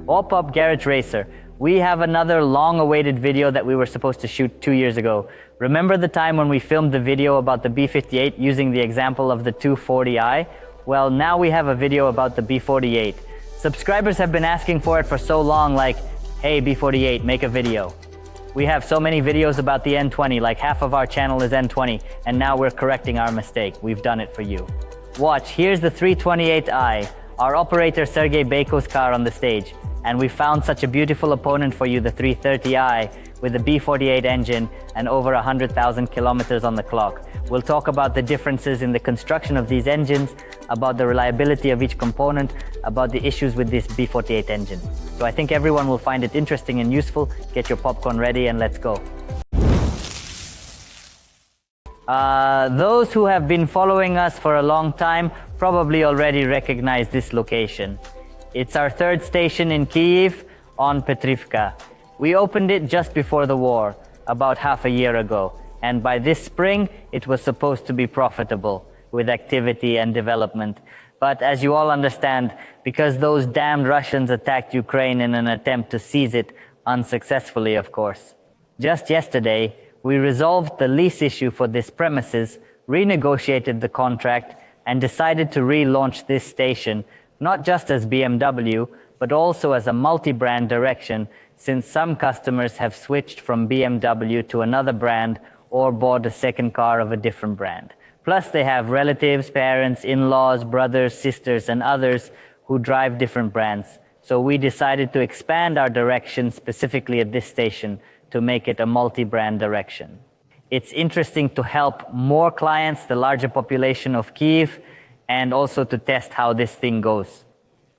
Op Garage Racer. We have another long-awaited video that we were supposed to shoot 2 years ago. Remember the time when we filmed the video about the B58 using the example of the 240i? Well, now we have a video about the B48. Subscribers have been asking for it for so long, like, hey B48, make a video. We have so many videos about the N20, like half of our channel is N20, and now we're correcting our mistake. We've done it for you. Watch, here's the 328i, our operator Sergey Bayko's car on the stage. And we found such a beautiful opponent for you, the 330i, with the B48 engine and over 100,000 kilometers on the clock. We'll talk about the differences in the construction of these engines, about the reliability of each component, about the issues with this B48 engine. So I think everyone will find it interesting and useful. Get your popcorn ready and let's go. Those who have been following us for a long time probably already recognize this location. It's our third station in Kyiv on Petrivka. We opened it just before the war, about half a year ago, and by this spring it was supposed to be profitable with activity and development. But as you all understand, because those damned Russians attacked Ukraine in an attempt to seize it, unsuccessfully of course. Just yesterday, we resolved the lease issue for this premises, renegotiated the contract, and decided to relaunch this station not just as BMW, but also as a multi-brand direction, since some customers have switched from BMW to another brand or bought a second car of a different brand. Plus they have relatives, parents, in-laws, brothers, sisters, and others who drive different brands. So we decided to expand our direction specifically at this station to make it a multi-brand direction. It's interesting to help more clients, the larger population of Kyiv, and also to test how this thing goes.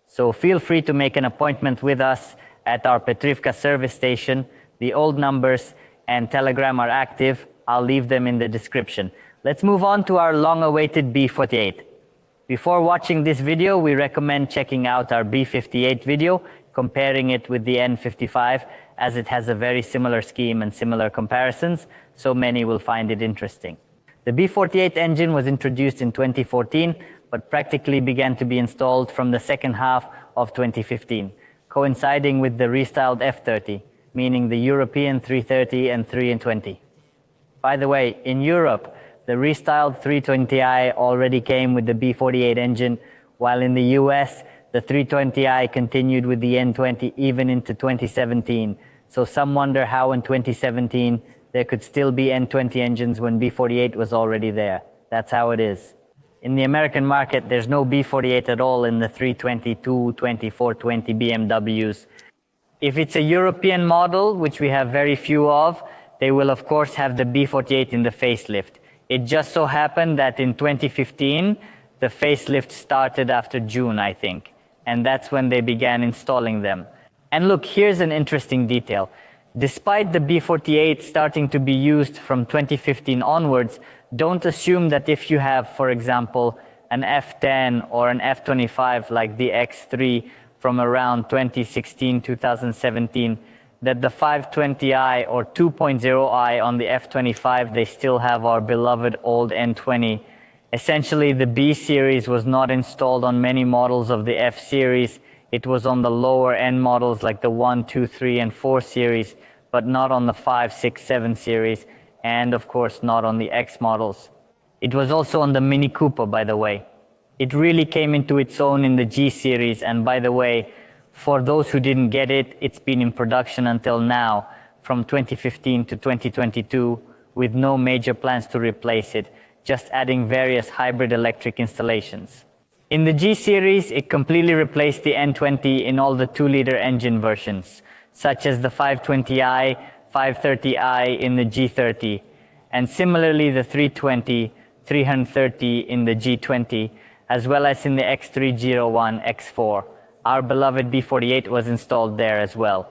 So feel free to make an appointment with us at our Petrivka service station. The old numbers and Telegram are active. I'll leave them in the description. Let's move on to our long-awaited B48. Before watching this video, we recommend checking out our B58 video, comparing it with the N55, as it has a very similar scheme and similar comparisons, so many will find it interesting. The B48 engine was introduced in 2014, but practically began to be installed from the second half of 2015, coinciding with the restyled F30, meaning the European 330 and 320. By the way, in Europe, the restyled 320i already came with the B48 engine, while in the US, the 320i continued with the N20 even into 2017. So some wonder how in 2017 there could still be N20 engines when B48 was already there. That's how it is. In the American market, there's no B48 at all in the 320, 220, 420 BMWs. If it's a European model, which we have very few of, they will of course have the B48 in the facelift. It just so happened that in 2015, the facelift started after June, I think. And that's when they began installing them. And look, here's an interesting detail. Despite the B48 starting to be used from 2015 onwards, don't assume that if you have, for example, an F10 or an F25 like the X3 from around 2016, 2017, that the 520i or 2.0i on the F25, they still have our beloved old N20. Essentially, the B series was not installed on many models of the F series. It was on the lower end models like the 1, 2, 3, and 4 series, but not on the 5, 6, 7 series, and of course not on the X models. It was also on the Mini Cooper, by the way. It really came into its own in the G series, and by the way, for those who didn't get it, it's been in production until now, from 2015 to 2022, with no major plans to replace it, just adding various hybrid electric installations. In the G series, it completely replaced the N20 in all the 2-liter engine versions, such as the 520i, 530i in the G30, and similarly the 320, 330 in the G20, as well as in the X301, X4. Our beloved B48 was installed there as well.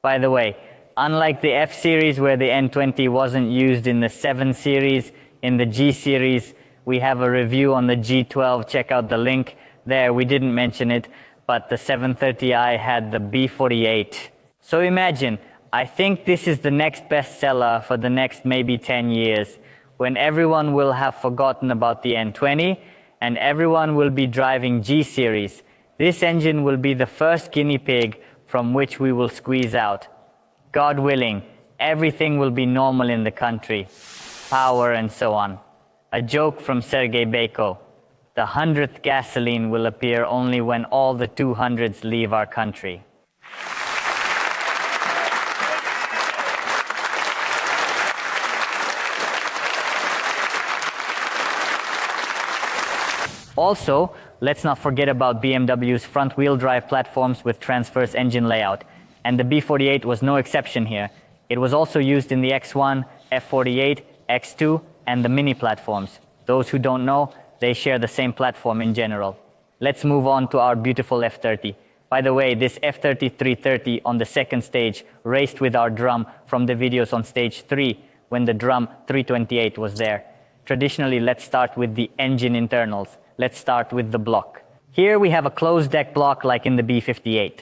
By the way, unlike the F series where the N20 wasn't used in the 7 series, in the G series, we have a review on the G12. Check out the link there. We didn't mention it, but the 730i had the B48. So imagine, I think this is the next bestseller for the next maybe 10 years, when everyone will have forgotten about the N20 and everyone will be driving G series. This engine will be the first guinea pig from which we will squeeze out. God willing, everything will be normal in the country, power and so on. A joke from Sergei Bako. The 100th gasoline will appear only when all the 200s leave our country. Also, let's not forget about BMW's front-wheel drive platforms with transverse engine layout, and the B48 was no exception here. It was also used in the X1, F48, X2, and the Mini platforms. Those who don't know, they share the same platform in general. Let's move on to our beautiful F30. By the way, this F30 330 on the second stage raced with our drum from the videos on stage 3 when the drum 328 was there. Traditionally, let's start with the engine internals. Let's start with the block. Here we have a closed deck block like in the B48.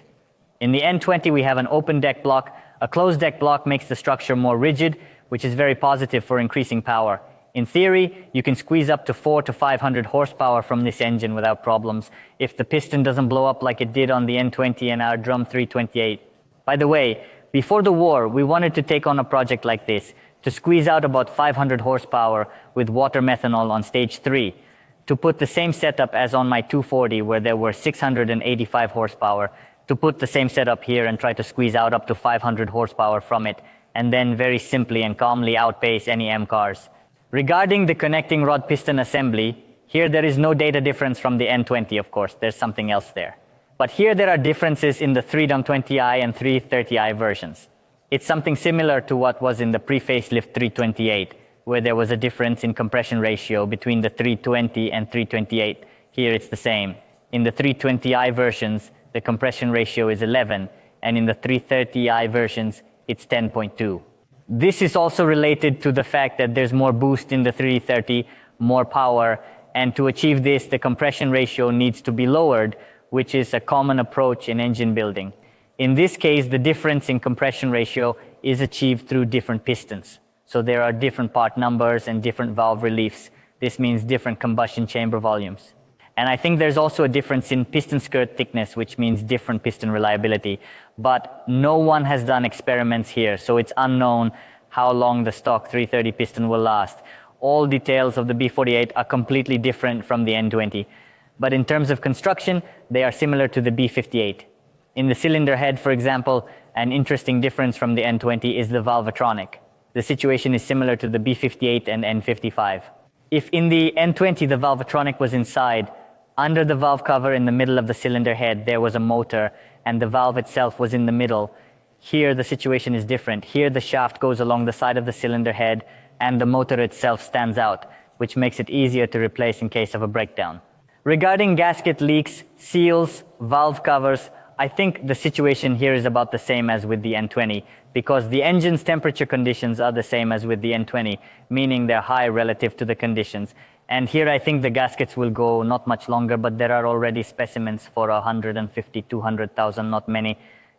In the N20 we have an open deck block. A closed deck block makes the structure more rigid, which is very positive for increasing power. In theory, you can squeeze up to 400 to 500 horsepower from this engine without problems if the piston doesn't blow up like it did on the N20 and our drum 328. By the way, before the war, we wanted to take on a project like this, to squeeze out about 500 horsepower with water methanol on stage 3, to put the same setup as on my 240 where there were 685 horsepower, to put the same setup here and try to squeeze out up to 500 horsepower from it, and then very simply and calmly outpace any M cars. Regarding the connecting rod piston assembly, here there is no data difference from the N20, of course, there's something else there. But here there are differences in the 320i and 330i versions. It's something similar to what was in the pre-facelift 328, where there was a difference in compression ratio between the 320 and 328. Here it's the same. In the 320i versions, the compression ratio is 11, and in the 330i versions, it's 10.2. This is also related to the fact that there's more boost in the 330, more power, and to achieve this, the compression ratio needs to be lowered, which is a common approach in engine building. In this case, the difference in compression ratio is achieved through different pistons. So there are different part numbers and different valve reliefs. This means different combustion chamber volumes. And I think there's also a difference in piston skirt thickness, which means different piston reliability. But no one has done experiments here, so it's unknown how long the stock 330 piston will last. All details of the B48 are completely different from the N20. But in terms of construction, they are similar to the B58. In the cylinder head, for example, an interesting difference from the N20 is the valvetronic. The situation is similar to the B58 and N55. If in the N20 the valvetronic was inside, under the valve cover in the middle of the cylinder head there was a motor and the valve itself was in the middle. Here the situation is different. Here the shaft goes along the side of the cylinder head and the motor itself stands out, which makes it easier to replace in case of a breakdown. Regarding gasket leaks, seals, valve covers, I think the situation here is about the same as with the N20 because the engine's temperature conditions are the same as with the N20, meaning they're high relative to the conditions. And here I think the gaskets will go not much longer, but there are already specimens for 150, 200,000, not many,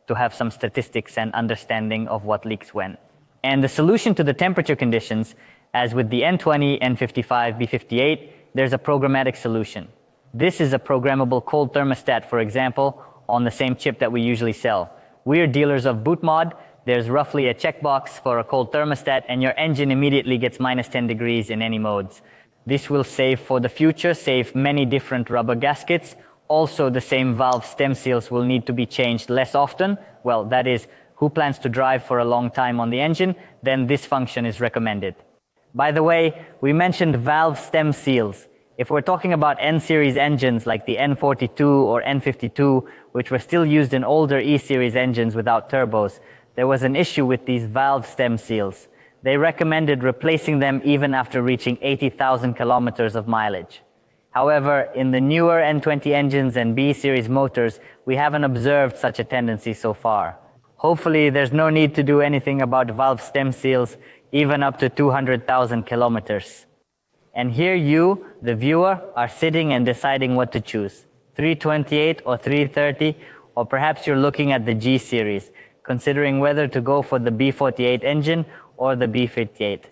to have some statistics and understanding of what leaks when. And the solution to the temperature conditions, as with the N20, N55, B48, there's a programmatic solution. This is a programmable cold thermostat, for example, on the same chip that we usually sell. We're dealers of boot mod. There's roughly a checkbox for a cold thermostat and your engine immediately gets minus 10 degrees in any modes. This will save for the future, save many different rubber gaskets. Also, the same valve stem seals will need to be changed less often. Well, that is, who plans to drive for a long time on the engine, then this function is recommended. By the way, we mentioned valve stem seals. If we're talking about N-series engines like the N42 or N52, which were still used in older E-series engines without turbos, there was an issue with these valve stem seals. They recommended replacing them even after reaching 80,000 kilometers of mileage. However, in the newer N20 engines and B-series motors, we haven't observed such a tendency so far. Hopefully, there's no need to do anything about valve stem seals, even up to 200,000 kilometers. And here you, the viewer, are sitting and deciding what to choose, 328 or 330, or perhaps you're looking at the G series, considering whether to go for the B48 engine or the B58.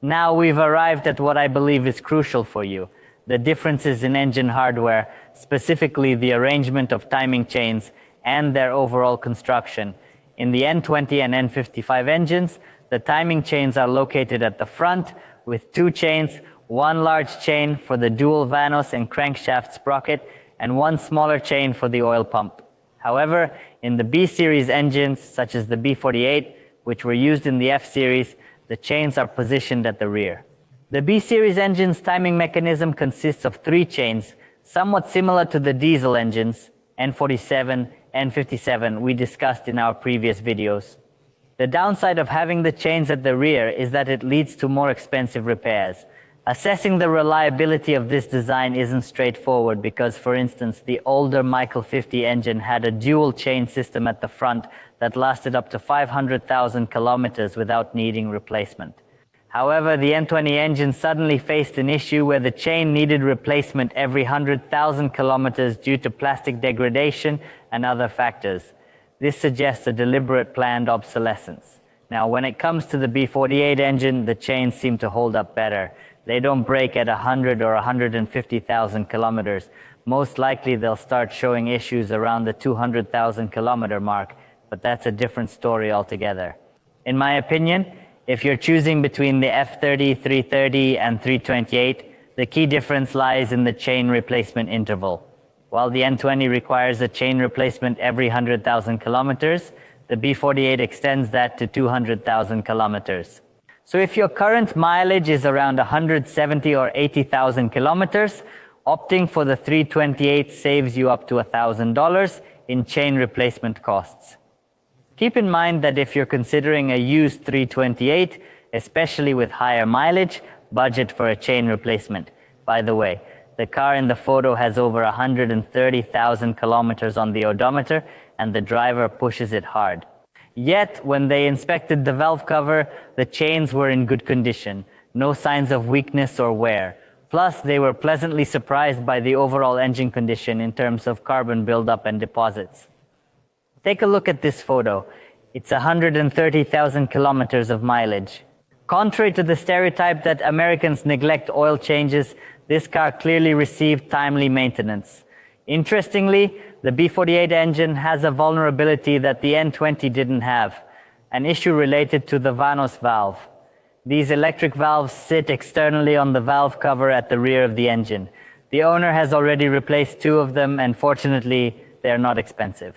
Now we've arrived at what I believe is crucial for you, the differences in engine hardware, specifically the arrangement of timing chains and their overall construction. In the N20 and N55 engines, the timing chains are located at the front with 2 chains, one large chain for the dual vanos and crankshaft sprocket, and one smaller chain for the oil pump. However, in the B-series engines, such as the B48, which were used in the F-series, the chains are positioned at the rear. The B-series engine's timing mechanism consists of 3 chains, somewhat similar to the diesel engines, N47, N57, we discussed in our previous videos. The downside of having the chains at the rear is that it leads to more expensive repairs. Assessing the reliability of this design isn't straightforward because, for instance, the older Michael 50 engine had a dual chain system at the front that lasted up to 500,000 kilometers without needing replacement. However, the N20 engine suddenly faced an issue where the chain needed replacement every 100,000 kilometers due to plastic degradation and other factors. This suggests a deliberate planned obsolescence. Now, when it comes to the B48 engine, the chains seem to hold up better. They don't break at 100 or 150,000 kilometers. Most likely they'll start showing issues around the 200,000 kilometer mark, but that's a different story altogether. In my opinion, if you're choosing between the F30, 330, and 328, the key difference lies in the chain replacement interval. While the N20 requires a chain replacement every 100,000 kilometers, the B48 extends that to 200,000 kilometers. So if your current mileage is around 170 or 80,000 kilometers, opting for the 328 saves you up to $1,000 in chain replacement costs. Keep in mind that if you're considering a used 328, especially with higher mileage, budget for a chain replacement. By the way, the car in the photo has over 130,000 kilometers on the odometer and the driver pushes it hard. Yet, when they inspected the valve cover, the chains were in good condition, no signs of weakness or wear. Plus, they were pleasantly surprised by the overall engine condition in terms of carbon buildup and deposits. Take a look at this photo. It's 130,000 kilometers of mileage. Contrary to the stereotype that Americans neglect oil changes, this car clearly received timely maintenance. Interestingly, the B48 engine has a vulnerability that the N20 didn't have, an issue related to the vanos valve. These electric valves sit externally on the valve cover at the rear of the engine. The owner has already replaced 2 of them, and fortunately, they are not expensive.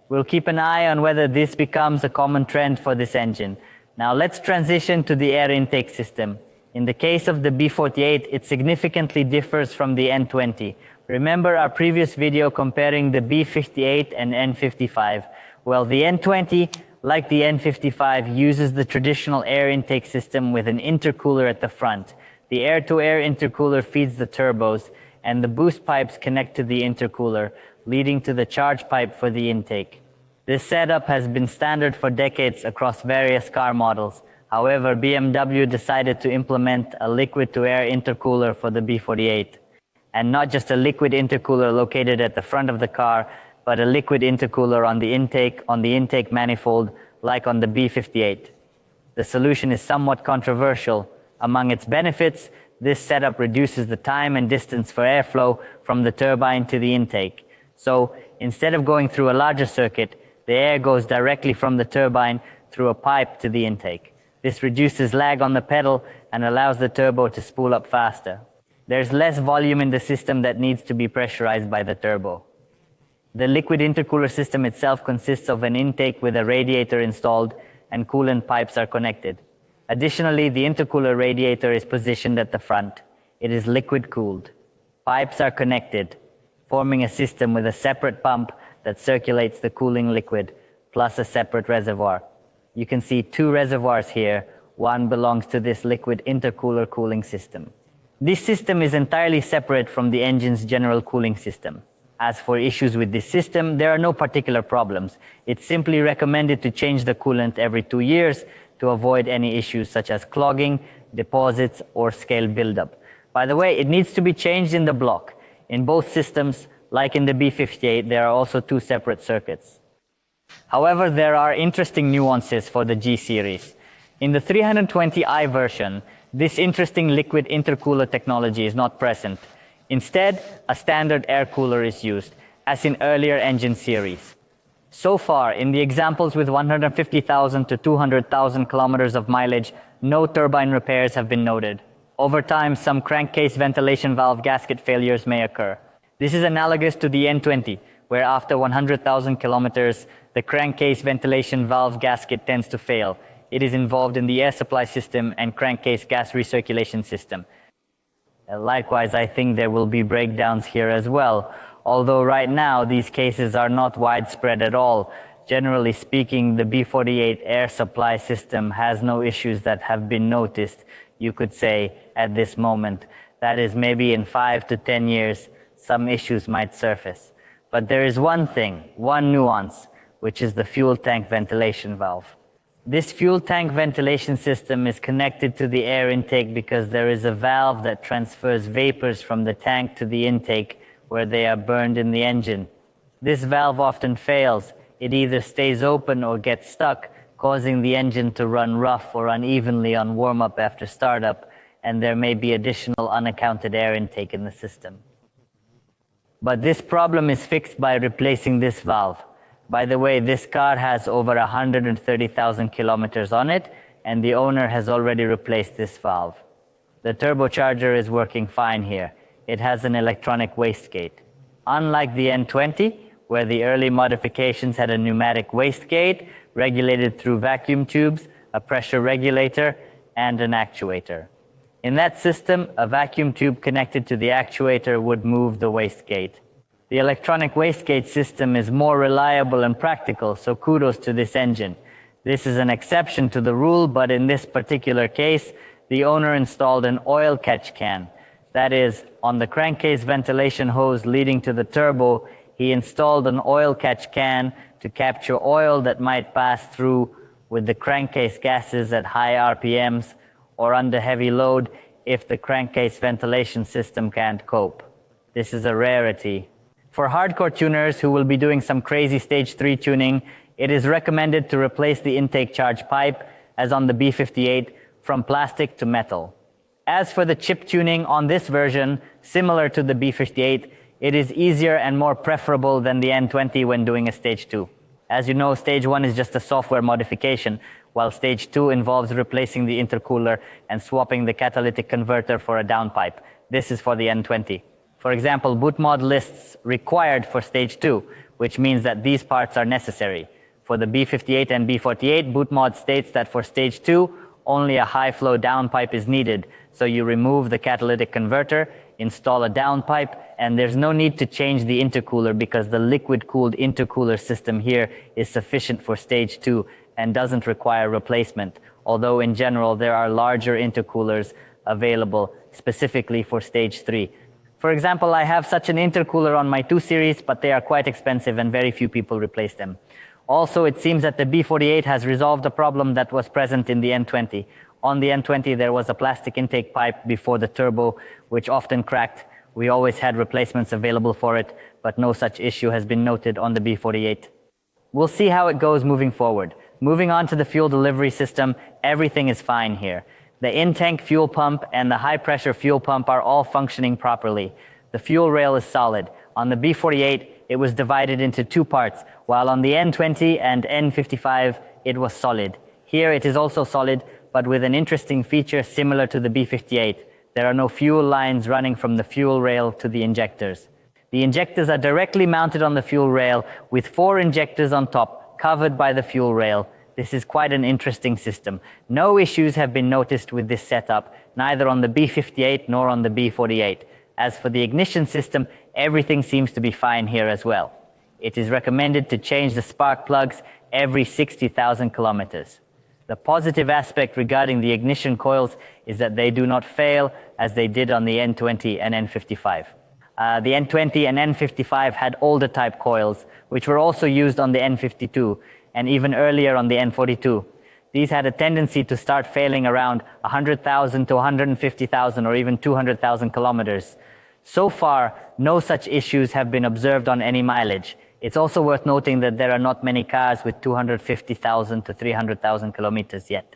We'll keep an eye on whether this becomes a common trend for this engine. Now let's transition to the air intake system. In the case of the B48, it significantly differs from the N20. Remember our previous video comparing the B58 and N55? Well, the N20, like the N55, uses the traditional air intake system with an intercooler at the front. The air-to-air intercooler feeds the turbos, and the boost pipes connect to the intercooler, leading to the charge pipe for the intake. This setup has been standard for decades across various car models. However, BMW decided to implement a liquid-to-air intercooler for the B48. And not just a liquid intercooler located at the front of the car, but a liquid intercooler on the intake manifold, like on the B58. The solution is somewhat controversial. Among its benefits, this setup reduces the time and distance for airflow from the turbine to the intake. So, instead of going through a larger circuit, the air goes directly from the turbine through a pipe to the intake. This reduces lag on the pedal and allows the turbo to spool up faster. There's less volume in the system that needs to be pressurized by the turbo. The liquid intercooler system itself consists of an intake with a radiator installed and coolant pipes are connected. Additionally, the intercooler radiator is positioned at the front. It is liquid cooled. Pipes are connected, forming a system with a separate pump that circulates the cooling liquid, plus a separate reservoir. You can see 2 reservoirs here. One belongs to this liquid intercooler cooling system. This system is entirely separate from the engine's general cooling system. As for issues with this system, there are no particular problems. It's simply recommended to change the coolant every 2 years to avoid any issues such as clogging, deposits, or scale buildup. By the way, it needs to be changed in the block. In both systems, like in the B58, there are also 2 separate circuits. However, there are interesting nuances for the G series. In the 320i version, this interesting liquid intercooler technology is not present. Instead, a standard air cooler is used, as in earlier engine series. So far, in the examples with 150,000 to 200,000 kilometers of mileage, no turbine repairs have been noted. Over time, some crankcase ventilation valve gasket failures may occur. This is analogous to the N20, where after 100,000 kilometers, the crankcase ventilation valve gasket tends to fail. It is involved in the air supply system and crankcase gas recirculation system. Likewise, I think there will be breakdowns here as well. Although right now, these cases are not widespread at all. Generally speaking, the B48 air supply system has no issues that have been noticed, you could say, at this moment. That is, maybe in 5 to 10 years, some issues might surface. But there is one thing, one nuance, which is the fuel tank ventilation valve. This fuel tank ventilation system is connected to the air intake because there is a valve that transfers vapors from the tank to the intake where they are burned in the engine. This valve often fails. It either stays open or gets stuck, causing the engine to run rough or unevenly on warm-up after startup, and there may be additional unaccounted air intake in the system. But this problem is fixed by replacing this valve. By the way, this car has over 130,000 kilometers on it, and the owner has already replaced this valve. The turbocharger is working fine here. It has an electronic wastegate. Unlike the N20, where the early modifications had a pneumatic wastegate regulated through vacuum tubes, a pressure regulator, and an actuator. In that system, a vacuum tube connected to the actuator would move the wastegate. The electronic wastegate system is more reliable and practical, so kudos to this engine. This is an exception to the rule, but in this particular case, the owner installed an oil catch can. That is, on the crankcase ventilation hose leading to the turbo, he installed an oil catch can to capture oil that might pass through with the crankcase gases at high RPMs or under heavy load if the crankcase ventilation system can't cope. This is a rarity. For hardcore tuners who will be doing some crazy stage 3 tuning, it is recommended to replace the intake charge pipe, as on the B48, from plastic to metal. As for the chip tuning on this version, similar to the B48, it is easier and more preferable than the N20 when doing a stage 2. As you know, stage 1 is just a software modification, while stage 2 involves replacing the intercooler and swapping the catalytic converter for a downpipe. This is for the N20. For example, boot mod lists required for stage 2, which means that these parts are necessary. For the B48 and B48, boot mod states that for stage 2, only a high flow downpipe is needed. So you remove the catalytic converter, install a downpipe, and there's no need to change the intercooler because the liquid-cooled intercooler system here is sufficient for stage 2 and doesn't require replacement. Although in general, there are larger intercoolers available specifically for stage 3. For example, I have such an intercooler on my 2 Series, but they are quite expensive and very few people replace them. Also, it seems that the B48 has resolved a problem that was present in the N20. On the N20, there was a plastic intake pipe before the turbo, which often cracked. We always had replacements available for it, but no such issue has been noted on the B48. We'll see how it goes moving forward. Moving on to the fuel delivery system, everything is fine here. The in-tank fuel pump and the high-pressure fuel pump are all functioning properly. The fuel rail is solid. On the B48, it was divided into 2 parts, while on the N20 and N55, it was solid. Here it is also solid, but with an interesting feature similar to the B58. There are no fuel lines running from the fuel rail to the injectors. The injectors are directly mounted on the fuel rail with 4 injectors on top, covered by the fuel rail. This is quite an interesting system. No issues have been noticed with this setup, neither on the B58 nor on the B48. As for the ignition system, everything seems to be fine here as well. It is recommended to change the spark plugs every 60,000 kilometers. The positive aspect regarding the ignition coils is that they do not fail as they did on the N20 and N55. The N20 and N55 had older type coils, which were also used on the N52 and even earlier on the N42. These had a tendency to start failing around 100,000 to 150,000 or even 200,000 kilometers. So far, no such issues have been observed on any mileage. It's also worth noting that there are not many cars with 250,000 to 300,000 kilometers yet.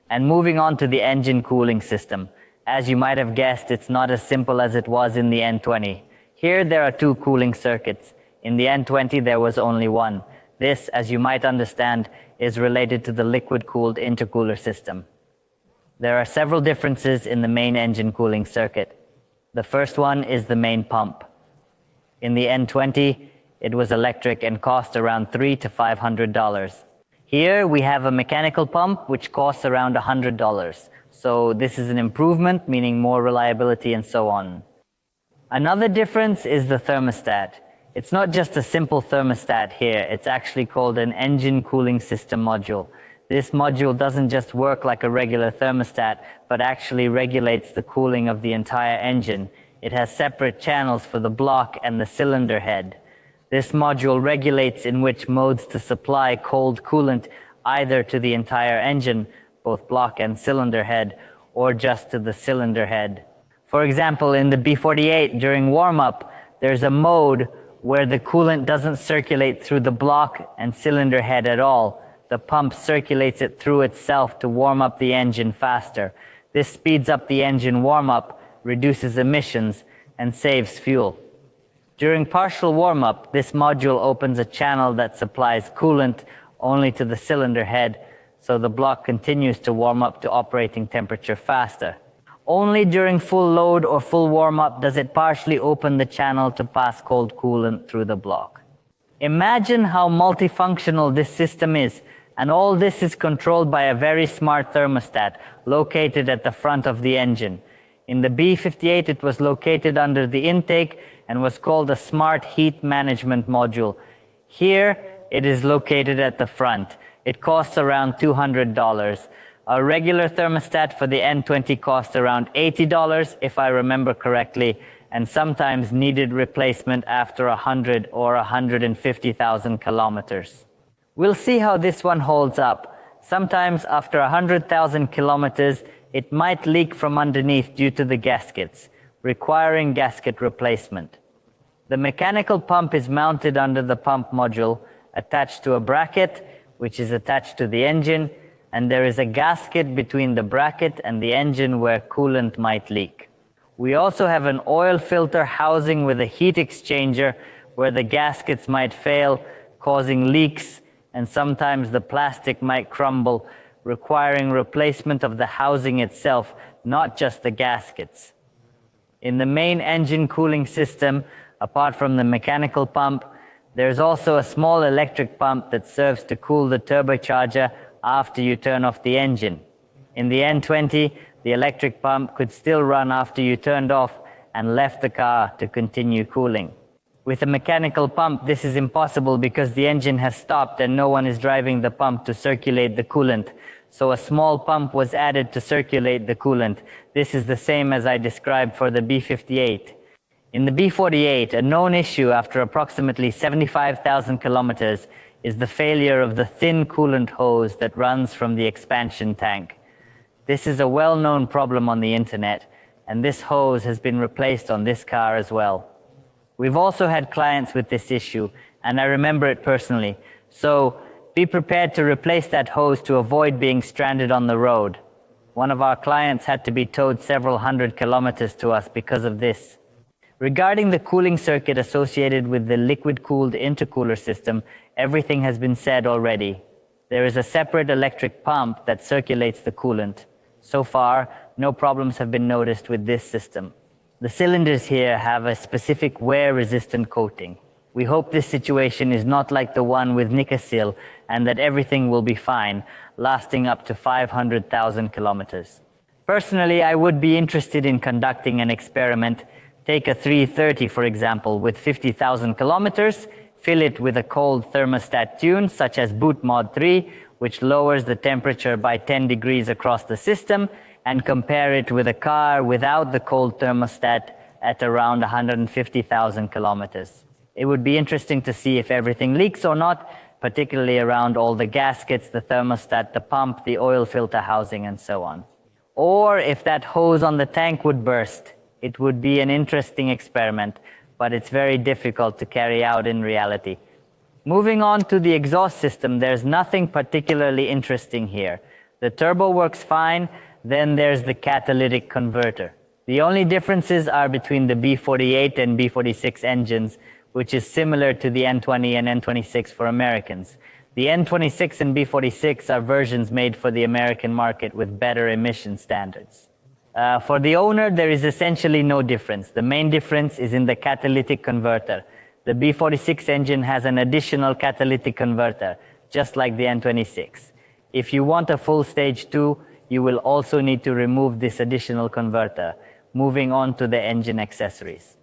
And moving on to the engine cooling system. As you might have guessed, it's not as simple as it was in the N20. Here there are 2 cooling circuits. In the N20 there was only one. This, as you might understand, is related to the liquid-cooled intercooler system. There are several differences in the main engine cooling circuit. The first one is the main pump. In the N20, it was electric and cost around $300 to $500. Here we have a mechanical pump which costs around $100. So this is an improvement, meaning more reliability and so on. Another difference is the thermostat. It's not just a simple thermostat here, it's actually called an engine cooling system module. This module doesn't just work like a regular thermostat, but actually regulates the cooling of the entire engine. It has separate channels for the block and the cylinder head. This module regulates in which modes to supply cold coolant either to the entire engine, both block and cylinder head, or just to the cylinder head. For example, in the B48, during warm-up, there's a mode where the coolant doesn't circulate through the block and cylinder head at all. The pump circulates it through itself to warm up the engine faster. This speeds up the engine warm-up, reduces emissions, and saves fuel. During partial warm-up, this module opens a channel that supplies coolant only to the cylinder head, so the block continues to warm up to operating temperature faster. Only during full load or full warm-up does it partially open the channel to pass cold coolant through the block. Imagine how multifunctional this system is, and all this is controlled by a very smart thermostat located at the front of the engine. In the B48, it was located under the intake and was called a Smart Heat Management Module. Here, it is located at the front. It costs around $200. A regular thermostat for the N20 costs around $80, if I remember correctly, and sometimes needed replacement after 100 or 150,000 kilometers. We'll see how this one holds up. Sometimes after 100,000 kilometers, it might leak from underneath due to the gaskets, requiring gasket replacement. The mechanical pump is mounted under the pump module, attached to a bracket, which is attached to the engine, and there is a gasket between the bracket and the engine where coolant might leak. We also have an oil filter housing with a heat exchanger where the gaskets might fail, causing leaks, and sometimes the plastic might crumble, requiring replacement of the housing itself, not just the gaskets. In the main engine cooling system, apart from the mechanical pump, there's also a small electric pump that serves to cool the turbocharger after you turn off the engine. In the N20, the electric pump could still run after you turned off and left the car to continue cooling. With a mechanical pump, this is impossible because the engine has stopped and no one is driving the pump to circulate the coolant. So a small pump was added to circulate the coolant. This is the same as I described for the B58. In the B48, a known issue after approximately 75,000 kilometers is the failure of the thin coolant hose that runs from the expansion tank. This is a well-known problem on the internet, and this hose has been replaced on this car as well. We've also had clients with this issue, and I remember it personally. So be prepared to replace that hose to avoid being stranded on the road. One of our clients had to be towed several hundred kilometers to us because of this. Regarding the cooling circuit associated with the liquid-cooled intercooler system, everything has been said already. There is a separate electric pump that circulates the coolant. So far, no problems have been noticed with this system. The cylinders here have a specific wear-resistant coating. We hope this situation is not like the one with Nicosil and that everything will be fine, lasting up to 500,000 kilometers. Personally, I would be interested in conducting an experiment. Take a 330, for example, with 50,000 kilometers, fill it with a cold thermostat tune, such as Boot Mod 3, which lowers the temperature by 10 degrees across the system, and compare it with a car without the cold thermostat at around 150,000 kilometers. It would be interesting to see if everything leaks or not, particularly around all the gaskets, the thermostat, the pump, the oil filter housing, and so on. Or if that hose on the tank would burst. It would be an interesting experiment, but it's very difficult to carry out in reality. Moving on to the exhaust system, there's nothing particularly interesting here. The turbo works fine, then there's the catalytic converter. The only differences are between the B48 and B46 engines, which is similar to the N20 and N26 for Americans. The N26 and B46 are versions made for the American market with better emission standards. For the owner, there is essentially no difference. The main difference is in the catalytic converter. The B46 engine has an additional catalytic converter, just like the N26. If you want a full stage 2, you will also need to remove this additional converter. Moving on to the engine accessories.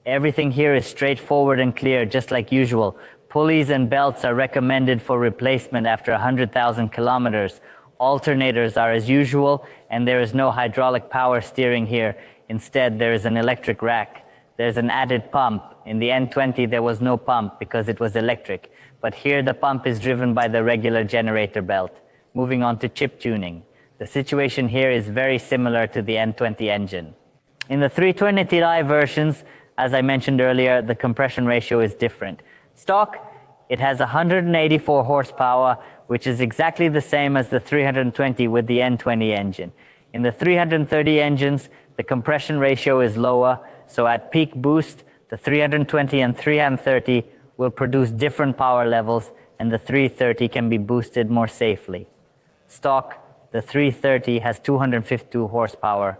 Everything here is straightforward and clear, just like usual. Pulleys and belts are recommended for replacement after 100,000 kilometers. Alternators are as usual, and there is no hydraulic power steering here. Instead, there is an electric rack. There's an added pump. In the N20, there was no pump because it was electric, but here the pump is driven by the regular generator belt. Moving on to chip tuning. The situation here is very similar to the N20 engine. In the 320 Ti versions, as I mentioned earlier, the compression ratio is different. Stock, it has 184 horsepower, which is exactly the same as the 320 with the N20 engine. In the 330 engines, the compression ratio is lower, so at peak boost, the 320 and 330 will produce different power levels, and the 330 can be boosted more safely. Stock, the 330 has 252 horsepower.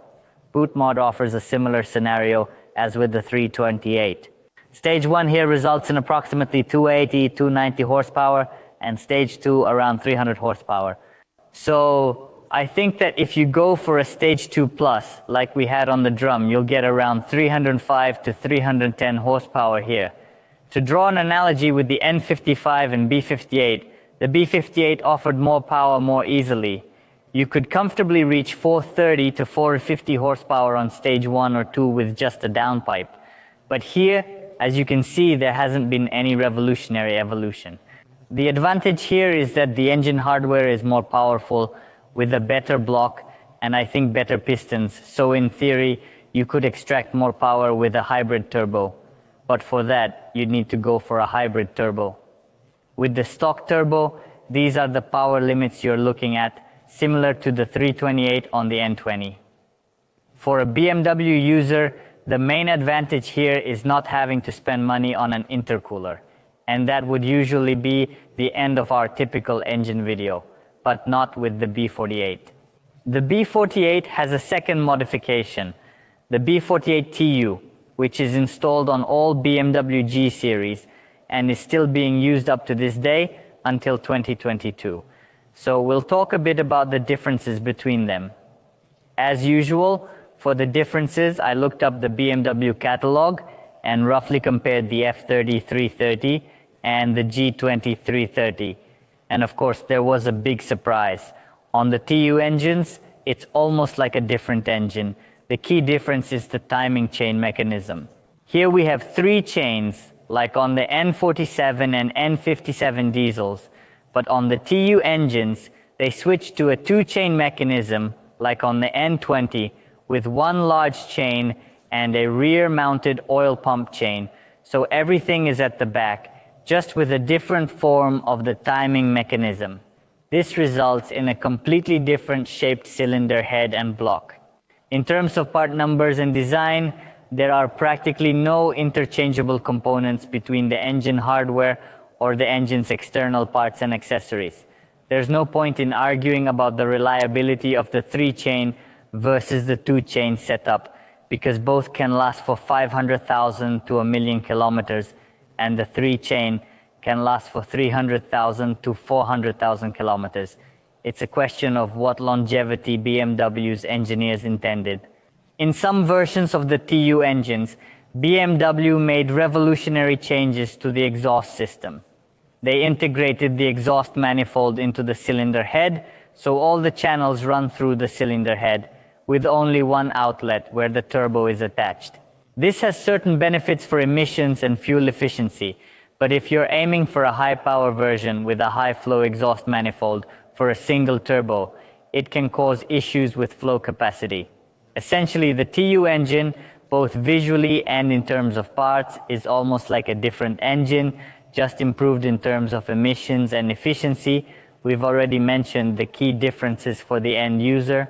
Boot mod offers a similar scenario as with the 328. Stage 1 here results in approximately 280, 290 horsepower, and stage 2 around 300 horsepower. So I think that if you go for a stage 2 plus, like we had on the drum, you'll get around 305 to 310 horsepower here. To draw an analogy with the N55 and B58, the B58 offered more power more easily. You could comfortably reach 430 to 450 horsepower on stage 1 or 2 with just a downpipe. But here, as you can see, there hasn't been any revolutionary evolution. The advantage here is that the engine hardware is more powerful with a better block and I think better pistons. So in theory, you could extract more power with a hybrid turbo. But for that, you'd need to go for a hybrid turbo. With the stock turbo, these are the power limits you're looking at, similar to the 328 on the N20. For a BMW user, the main advantage here is not having to spend money on an intercooler. And that would usually be the end of our typical engine video, but not with the B48. The B48 has a second modification, the B48tu, which is installed on all BMW G series and is still being used up to this day until 2022. So we'll talk a bit about the differences between them. As usual, for the differences, I looked up the BMW catalog and roughly compared the F30 330 and the G20 330. And of course, there was a big surprise. On the TU engines, it's almost like a different engine. The key difference is the timing chain mechanism. Here we have 3 chains, like on the N47 and N57 diesels, but on the TU engines, they switched to a 2-chain mechanism, like on the N20, with 1 large chain and a rear-mounted oil pump chain, so everything is at the back, just with a different form of the timing mechanism. This results in a completely different shaped cylinder head and block. In terms of part numbers and design, there are practically no interchangeable components between the engine hardware or the engine's external parts and accessories. There's no point in arguing about the reliability of the 3-chain versus the 2-chain setup, because both can last for 500,000 to 1,000,000 kilometers, and the 3-chain can last for 300,000 to 400,000 kilometers. It's a question of what longevity BMW's engineers intended. In some versions of the TU engines, BMW made revolutionary changes to the exhaust system. They integrated the exhaust manifold into the cylinder head, so all the channels run through the cylinder head, with only one outlet where the turbo is attached. This has certain benefits for emissions and fuel efficiency, but if you're aiming for a high-power version with a high-flow exhaust manifold for a single turbo, it can cause issues with flow capacity. Essentially, the TU engine, both visually and in terms of parts, is almost like a different engine, just improved in terms of emissions and efficiency. We've already mentioned the key differences for the end user.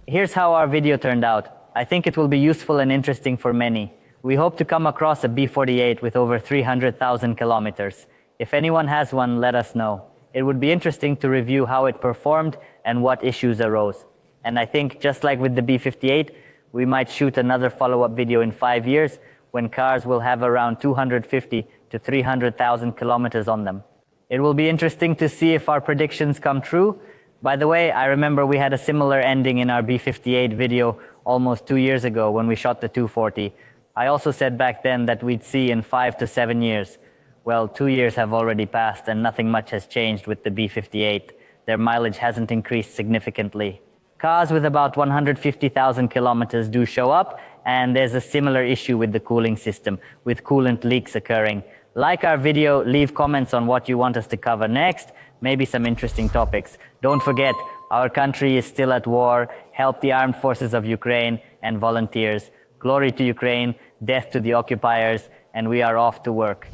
Here's how our video turned out. I think it will be useful and interesting for many. We hope to come across a B48 with over 300,000 kilometers. If anyone has one, let us know. It would be interesting to review how it performed and what issues arose. And I think just like with the B58, we might shoot another follow-up video in 5 years when cars will have around 250 to 300,000 kilometers on them. It will be interesting to see if our predictions come true. By the way, I remember we had a similar ending in our B58 video almost 2 years ago when we shot the 240. I also said back then that we'd see in 5 to 7 years. Well, 2 years have already passed and nothing much has changed with the B58. Their mileage hasn't increased significantly. Cars with about 150,000 kilometers do show up, and there's a similar issue with the cooling system, with coolant leaks occurring. Like our video, leave comments on what you want us to cover next, maybe some interesting topics. Don't forget, our country is still at war. Help the armed forces of Ukraine and volunteers. Glory to Ukraine, death to the occupiers, and we are off to work.